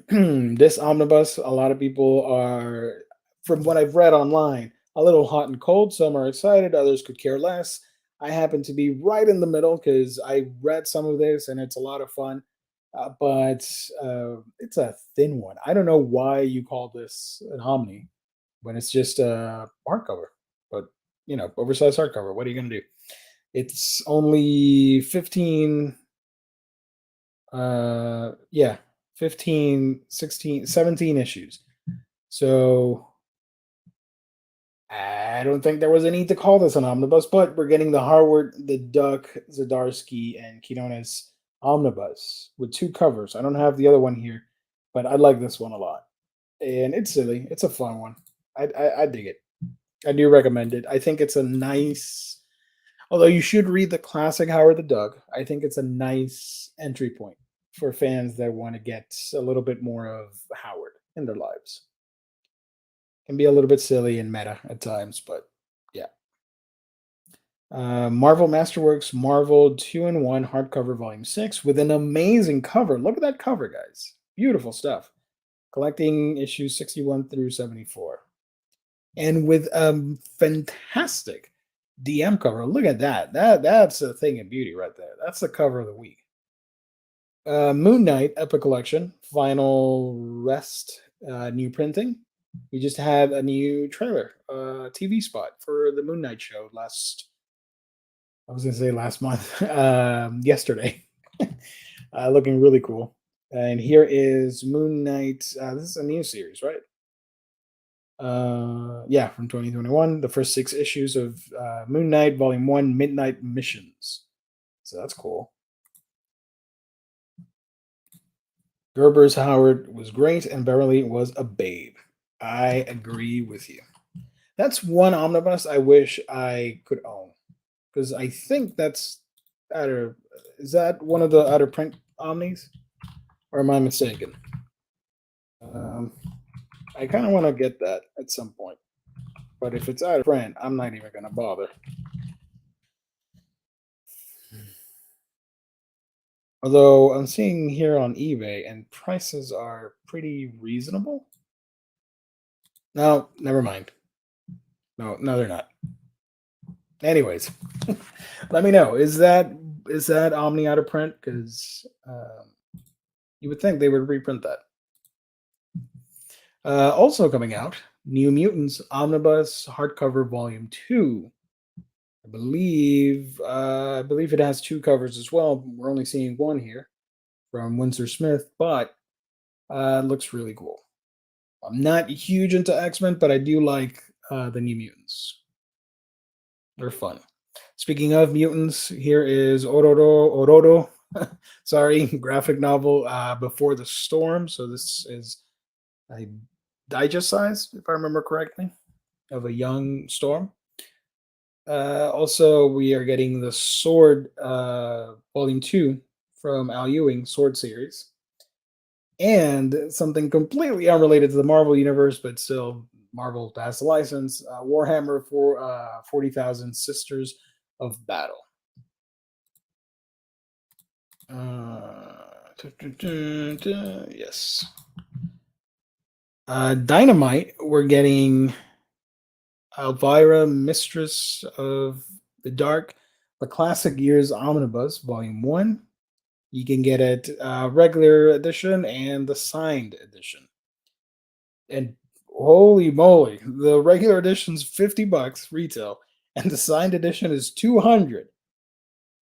This omnibus, a lot of people are, from what I've read online, a little hot and cold. Some are excited, others could care less. I happen to be right in the middle because I read some of this and it's a lot of fun, but it's a thin one. I don't know why you call this an Omni when it's just a hardcover, but oversized hardcover. What are you going to do? It's only 15, 15, 16, 17 issues. So I don't think there was a need to call this an omnibus, but we're getting the Harvard, the Duck, Zdarsky, and Quinones omnibus with 2 covers. I don't have the other one here, but I like this one a lot. And it's silly. It's a fun one. I dig it. I do recommend it. I think it's a nice. Although you should read the classic Howard the Duck. I think it's a nice entry point for fans that want to get a little bit more of Howard in their lives. Can be a little bit silly and meta at times, but yeah. Marvel Masterworks Marvel 2-in-1 hardcover volume 6 with an amazing cover. Look at that cover, guys. Beautiful stuff. Collecting issues 61 through 74. And with fantastic DM cover. Look at that. That's a thing of beauty right there. That's the cover of the week. Moon Knight Epic Collection, Final Rest, new printing. We just had a new trailer, TV spot for the Moon Knight show I was going to say last month, yesterday. Looking really cool. And here is Moon Knight. This is a new series, right? Yeah, from 2021. The first 6 issues of Moon Knight, Volume 1, Midnight Missions. So that's cool. Gerber's Howard was great, and Beverly was a babe. I agree with you. That's one omnibus I wish I could own, because I think that's out of. Is that one of the out of print omnis, or am I mistaken? I kind of want to get that at some point, but if it's out of print, I'm not even going to bother. Although I'm seeing here on eBay, and prices are pretty reasonable. No, never mind. No, they're not. Anyways, let me know. Is that Omni out of print? Because you would think they would reprint that. Also coming out, New Mutants Omnibus Hardcover Volume 2. I believe it has 2 covers as well. We're only seeing one here from Winsor Smith, but it looks really cool. I'm not huge into X-Men, but I do like the New Mutants. They're fun. Speaking of mutants, here is Ororo. Sorry, graphic novel Before the Storm. So this is a digest size, if I remember correctly, of a young Storm. Also, we are getting the Sword Volume 2 from Al Ewing, Sword series. And something completely unrelated to the Marvel universe, but still Marvel has the license, Warhammer for 40,000 Sisters of Battle. Yes. Dynamite, we're getting Alvirah, Mistress of the Dark, the Classic Years Omnibus, Volume 1. You can get it regular edition and the signed edition. And holy moly, the regular edition's $50 retail, and the signed edition is 200.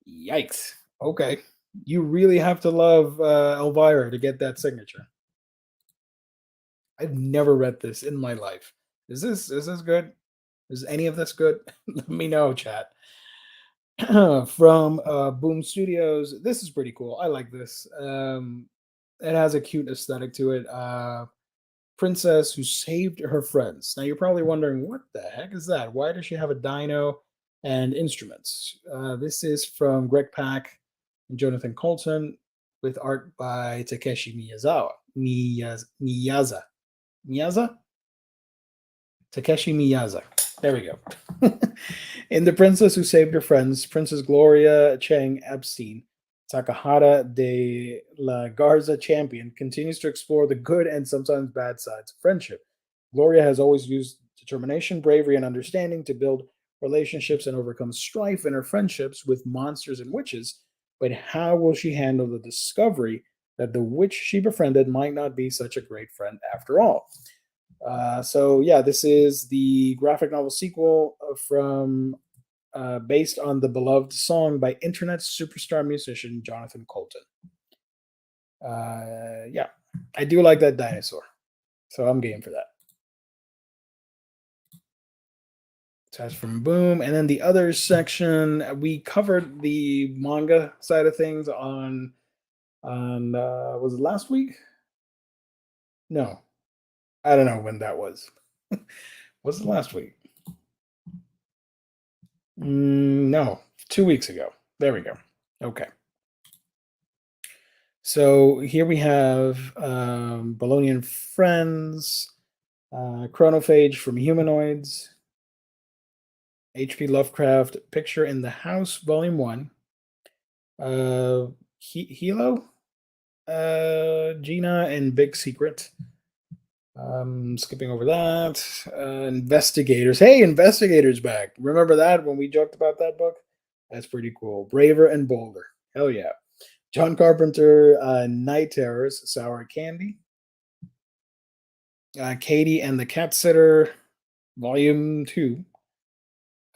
Yikes. Okay. You really have to love Elvira to get that signature. I've never read this in my life. Is this good? Is any of this good? Let me know, chat. From Boom Studios. This is pretty cool. I like this. It has a cute aesthetic to it. Princess who saved her friends. Now you're probably wondering, what the heck is that? Why does she have a dino and instruments? This is from Greg Pak and Jonathan Colton with art by Takeshi Miyazawa. Miyaza? Takeshi Miyaza. There we go. In The Princess Who Saved Her Friends, Princess Gloria Chang Epstein, Takahata de la Garza champion, continues to explore the good and sometimes bad sides of friendship. Gloria has always used determination, bravery, and understanding to build relationships and overcome strife in her friendships with monsters and witches. But how will she handle the discovery that the witch she befriended might not be such a great friend after all? So yeah, this is the graphic novel sequel from based on the beloved song by internet superstar musician Jonathan Colton. Yeah, I do like that dinosaur, so I'm game for that. So that's from Boom, and then the other section we covered the manga side of things on was it last week? No, I don't know when that was. Was it last week? No, 2 weeks ago. There we go. Okay. So here we have Bolognian Friends, Chronophage from Humanoids, H.P. Lovecraft, Picture in the House, Volume 1, Hilo, Gina, and Big Secret. Skipping over that. Investigators. Hey, Investigators back. Remember that when we joked about that book? That's pretty cool. Braver and Bolder. Hell yeah. John Carpenter, Night Terrors, Sour Candy. Katie and the Cat Sitter, Volume 2.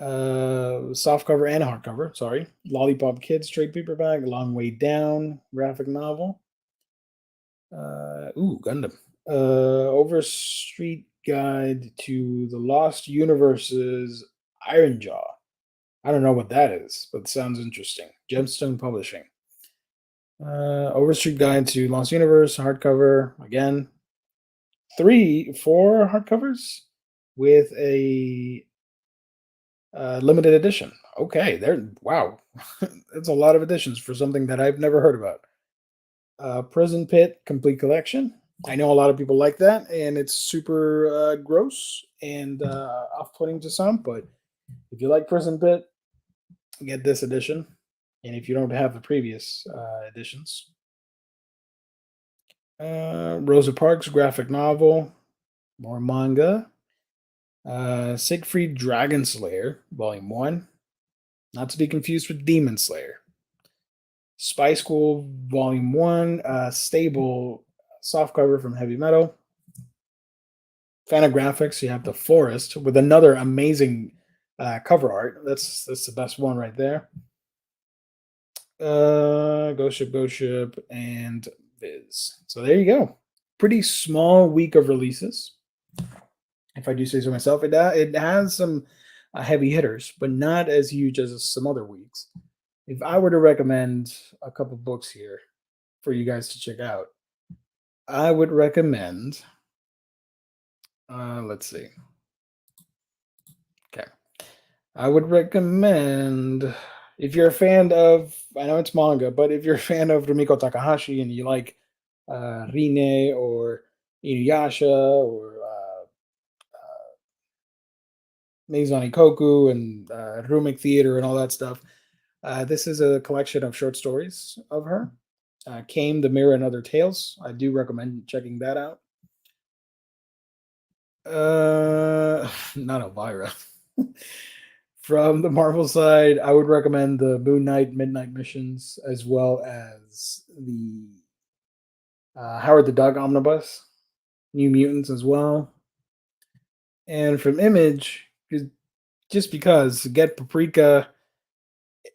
Softcover and hardcover, sorry. Lollipop Kids, trade paperback, Long Way Down, graphic novel. Gundam. Overstreet Guide to the Lost Universe's Iron Jaw. I don't know what that is, but it sounds interesting. Gemstone Publishing. Overstreet Guide to Lost Universe, hardcover, again. 4 hardcovers with a limited edition. Okay, wow. That's a lot of editions for something that I've never heard about. Prison Pit Complete Collection. I know a lot of people like that, and it's super gross and off-putting to some, but if you like Prison Pit, get this edition. And if you don't have the previous editions. Rosa Parks graphic novel, more manga. Siegfried Dragon Slayer, Volume 1. Not to be confused with Demon Slayer. Spy School, Volume 1. Stable softcover from Heavy Metal. Fantagraphics, you have The Forest with another amazing cover art. That's the best one right there. Ghost Ship, and Viz. So there you go. Pretty small week of releases. If I do say so myself, it has some heavy hitters, but not as huge as some other weeks. If I were to recommend a couple books here for you guys to check out, I would recommend. Let's see. Okay. I would recommend, if you're a fan of, I know it's manga, but if you're a fan of Rumiko Takahashi and you like Rine or Inuyasha or Maison Ikoku and Rumik Theater and all that stuff, this is a collection of short stories of her. Came, The Mirror, and Other Tales. I do recommend checking that out. Not Elvira. From the Marvel side, I would recommend the Moon Knight Midnight Missions, as well as the Howard the Duck Omnibus, New Mutants as well. And from Image, just because, get Paprika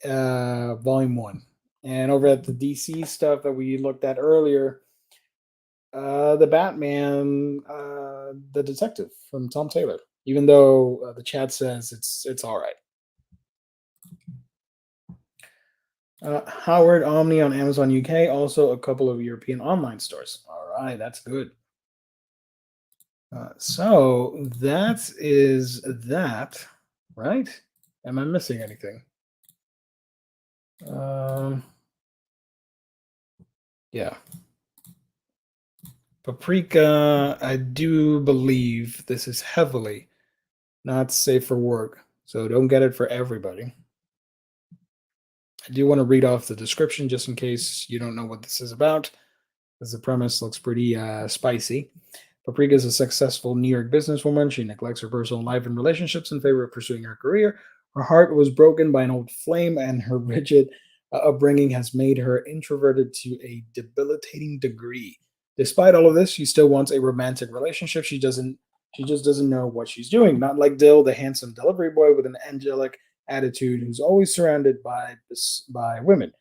Volume 1. And over at the DC stuff that we looked at earlier, the Batman, the Detective from Tom Taylor, even though the chat says it's all right. Howard Omni on Amazon UK, also a couple of European online stores. All right, that's good. So that is that, right? Am I missing anything? Yeah. Paprika, I do believe this is heavily not safe for work, so don't get it for everybody. I do want to read off the description just in case you don't know what this is about, because the premise looks pretty spicy. Paprika is a successful New York businesswoman. She neglects her personal life and relationships in favor of pursuing her career. Her heart was broken by an old flame, and her rigid upbringing has made her introverted to a debilitating degree. Despite all of this, she still wants a romantic relationship. She just doesn't know what she's doing. Not like Dill, the handsome delivery boy with an angelic attitude who's always surrounded by women.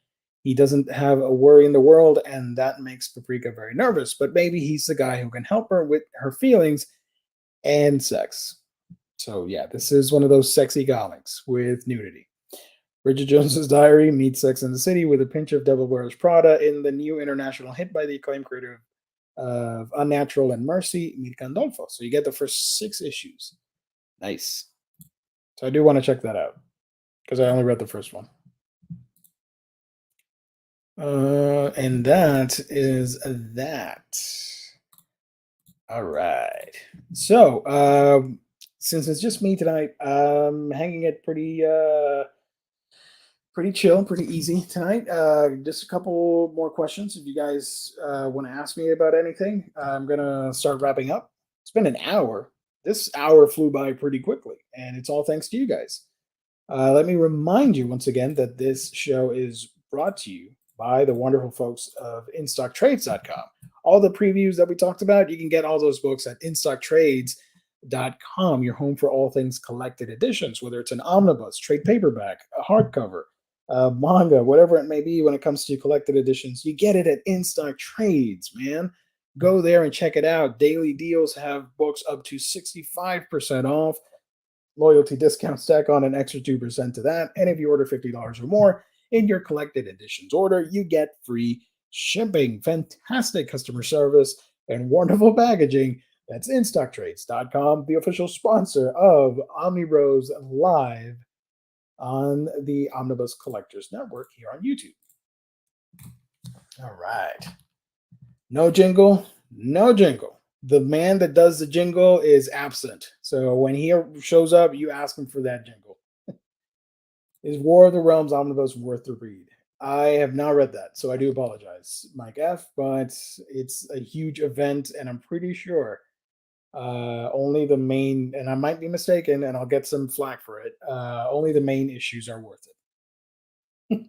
He doesn't have a worry in the world, and that makes Paprika very nervous. But maybe he's the guy who can help her with her feelings and sex. So yeah, this is one of those sexy comics with nudity. Bridget Jones's Diary meets Sex and the City with a pinch of Devil Wears Prada in the new international hit by the acclaimed creator of Unnatural and Mercy, Mir Gandolfo. So you get the first 6 issues. Nice. So I do want to check that out, because I only read the first one. And that is that. All right. So, since it's just me tonight, I'm hanging it pretty chill, pretty easy tonight. Just a couple more questions. If you guys want to ask me about anything, I'm gonna start wrapping up. It's been an hour. This hour flew by pretty quickly, and it's all thanks to you guys. Let me remind you once again that this show is brought to you by the wonderful folks of InStockTrades.com. All the previews that we talked about, you can get all those books at InStockTrades.com, your home for all things collected editions, whether it's an omnibus, trade paperback, a hardcover, manga, whatever it may be when it comes to collected editions. You get it at InStock Trades, man. Go there and check it out. Daily deals have books up to 65% off. Loyalty discounts stack on an extra 2% to that. And if you order $50 or more in your collected editions order, you get free shipping. Fantastic customer service and wonderful packaging. That's InStockTrades.com, the official sponsor of Omnibros Live on the Omnibus Collectors Network here on YouTube. All right. No jingle, no jingle. The man that does the jingle is absent. So when he shows up, you ask him for that jingle. Is War of the Realms Omnibus worth the read? I have not read that, so I do apologize, Mike F. But it's a huge event, and I'm pretty sure only the main, and I might be mistaken, and I'll get some flack for it. Only the main issues are worth it.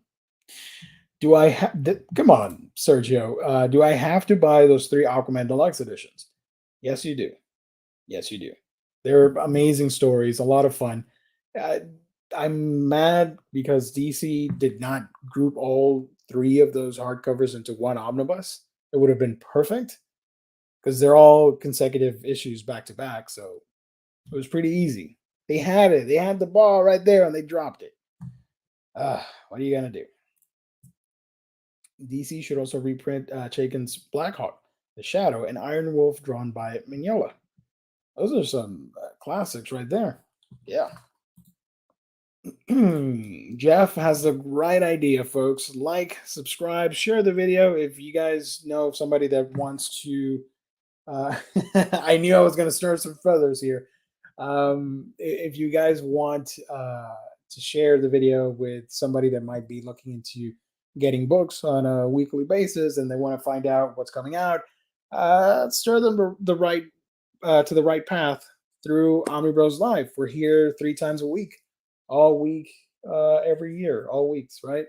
Do I have? Come on, Sergio. Do I have to buy those 3 Aquaman Deluxe editions? Yes, you do. Yes, you do. They're amazing stories, a lot of fun. Uh, I'm mad because DC did not group all 3 of those hardcovers into one omnibus. It would have been perfect because they're all consecutive issues back to back. So it was pretty easy. They had it. They had the ball right there and they dropped it. What are you going to do? DC should also reprint Chaykin's Blackhawk, The Shadow, and Iron Wolf drawn by Mignola. Those are some classics right there. Yeah. Jeff has the right idea, folks. Like, subscribe, share the video. If you guys know of somebody that wants to, I knew I was going to stir some feathers here. If you guys want to share the video with somebody that might be looking into getting books on a weekly basis and they want to find out what's coming out, stir them the right to the right path through Omnibros Live. We're here 3 times a week, all week, every year, all weeks, right?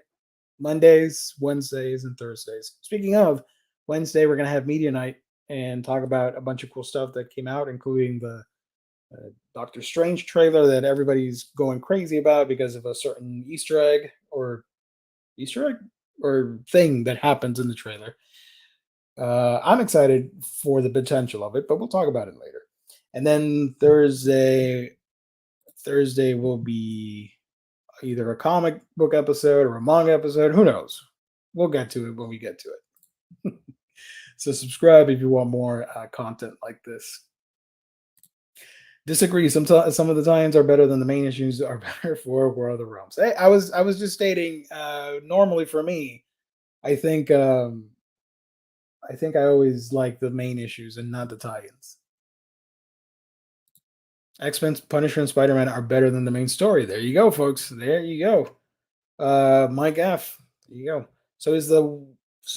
Mondays, Wednesdays, and Thursdays. Speaking of Wednesday, we're going to have media night and talk about a bunch of cool stuff that came out, including the Doctor Strange trailer that everybody's going crazy about because of a certain Easter egg or thing that happens in the trailer. I'm excited for the potential of it, but we'll talk about it later. And then Thursday will be either a comic book episode or a manga episode. Who knows? We'll get to it when we get to it. So subscribe if you want more content like this. Disagree. Some of the tie-ins are better than the main issues are better for War of the Realms. Hey, I was just stating. Normally for me, I think I always like the main issues and not the tie-ins. X-Men, Punisher, and Spider-Man are better than the main story. There you go, folks. There you go. Mike F. There you go.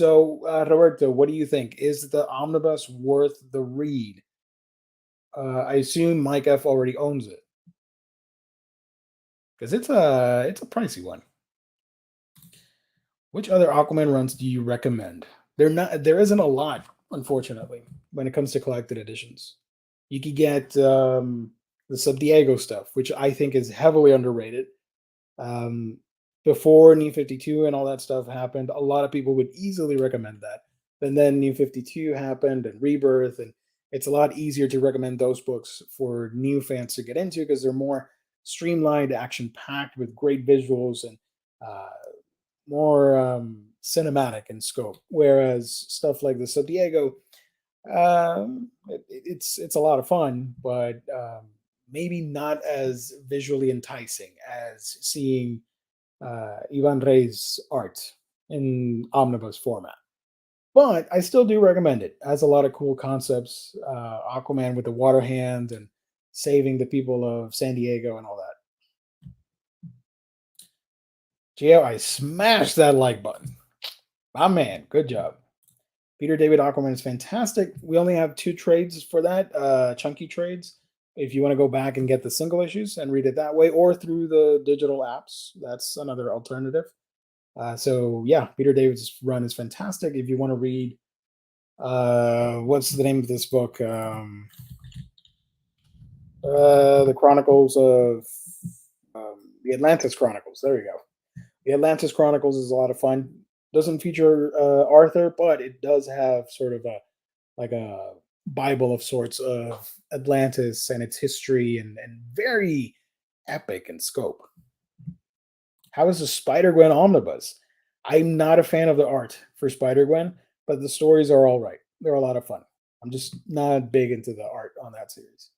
Roberto, what do you think? Is the omnibus worth the read? I assume Mike F already owns it because it's a pricey one. Which other Aquaman runs do you recommend? There isn't a lot, unfortunately, when it comes to collected editions. You could get the Sub Diego stuff, which I think is heavily underrated. Before New 52 and all that stuff happened, a lot of people would easily recommend that. And then New 52 happened and Rebirth, and it's a lot easier to recommend those books for new fans to get into because they're more streamlined, action-packed with great visuals and more cinematic in scope. Whereas stuff like the Sub Diego, it's a lot of fun, but maybe not as visually enticing as seeing Ivan Rey's art in omnibus format. But I still do recommend it. It has a lot of cool concepts. Aquaman with the water hand and saving the people of San Diego and all that. Gio, I smashed that like button. My man, good job. Peter David Aquaman is fantastic. We only have 2 trades for that, chunky trades. If you want to go back and get the single issues and read it that way, or through the digital apps, that's another alternative. So yeah, Peter David's run is fantastic. If you want to read, what's the name of this book? The Chronicles of the Atlantis Chronicles. There you go. The Atlantis Chronicles is a lot of fun. Doesn't feature Arthur, but it does have sort of a Bible of sorts of Atlantis and its history, and very epic in scope. How is the Spider-Gwen Omnibus? I'm not a fan of the art for Spider-Gwen, but the stories are all right. They're a lot of fun. I'm just not big into the art on that series.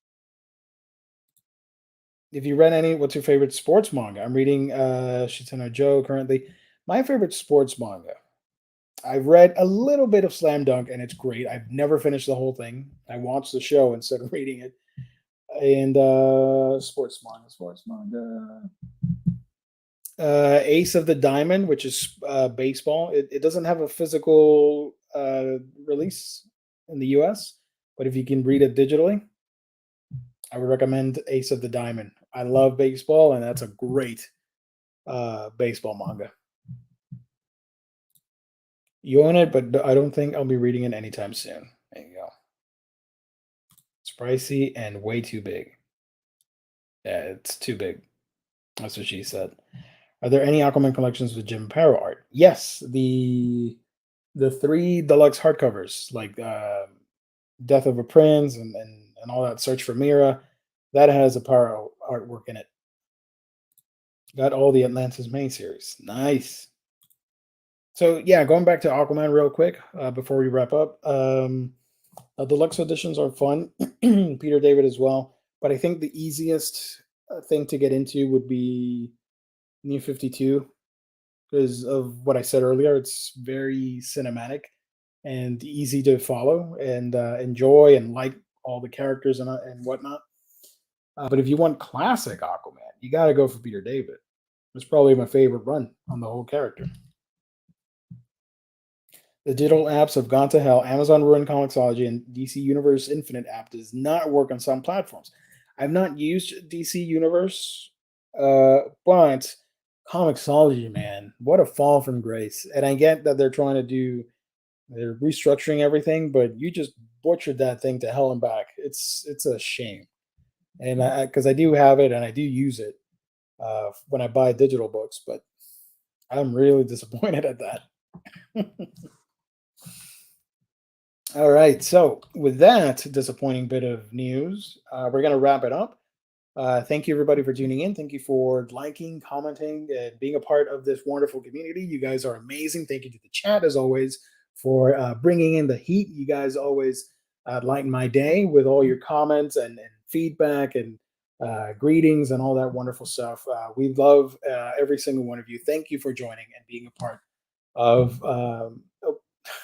If you read any, what's your favorite sports manga? I'm reading Shitano Joe currently. My favorite sports manga. I've read a little bit of Slam Dunk, and it's great. I've never finished the whole thing. I watched the show instead of reading it. And sports manga. Ace of the Diamond, which is baseball. It doesn't have a physical release in the US, but if you can read it digitally, I would recommend Ace of the Diamond. I love baseball, and that's a great baseball manga. You own it, but I don't think I'll be reading it anytime soon. There you go. It's pricey and way too big. Yeah, it's too big. That's what she said. Are there any Aquaman collections with Jim Aparo art? Yes, the 3 deluxe hardcovers, like Death of a Prince and all that. Search for Mira, that has Aparo artwork in it. Got all the Atlantis miniseries. Nice. So yeah, going back to Aquaman real quick before we wrap up. Deluxe editions are fun. Peter David as well, but I think the easiest thing to get into would be New 52 because of what I said earlier. It's very cinematic and easy to follow and enjoy and like all the characters and whatnot. But if you want classic Aquaman, you got to go for Peter David. It's probably my favorite run on the whole character. The digital apps have gone to hell. Amazon ruined Comixology, and DC Universe Infinite app does not work on some platforms. I've not used DC Universe, but Comixology, man, what a fall from grace. And I get that they're restructuring everything, but you just butchered that thing to hell and back. It's a shame. And because I do have it and I do use it when I buy digital books, but I'm really disappointed at that. All right. So, with that disappointing bit of news, we're going to wrap it up. Thank you, everybody, for tuning in. Thank you for liking, commenting, and being a part of this wonderful community. You guys are amazing. Thank you to the chat, as always, for bringing in the heat. You guys always lighten my day with all your comments and feedback and greetings and all that wonderful stuff. We love every single one of you. Thank you for joining and being a part of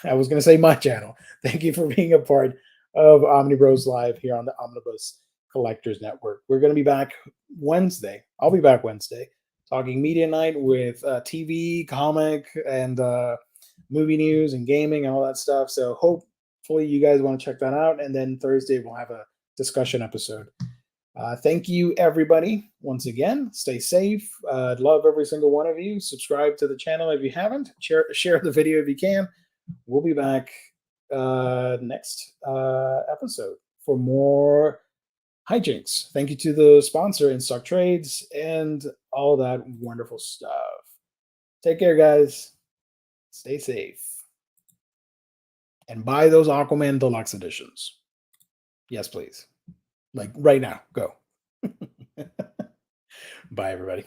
I was going to say my channel. Thank you for being a part of Omnibros Live here on the Omnibus Collectors Network. We're going to be back Wednesday. I'll be back Wednesday talking media night with TV, comic, and movie news and gaming and all that stuff. So hopefully you guys want to check that out. And then Thursday we'll have a discussion episode. Thank you, everybody. Once again, stay safe. Love every single one of you. Subscribe to the channel if you haven't. Share the video if you can. We'll be back next episode for more hijinks. Thank you to the sponsor, In Stock Trades, and all that wonderful stuff. Take care, guys. Stay safe. And buy those Aquaman Deluxe editions. Yes, please. Like right now. Go. Bye, everybody.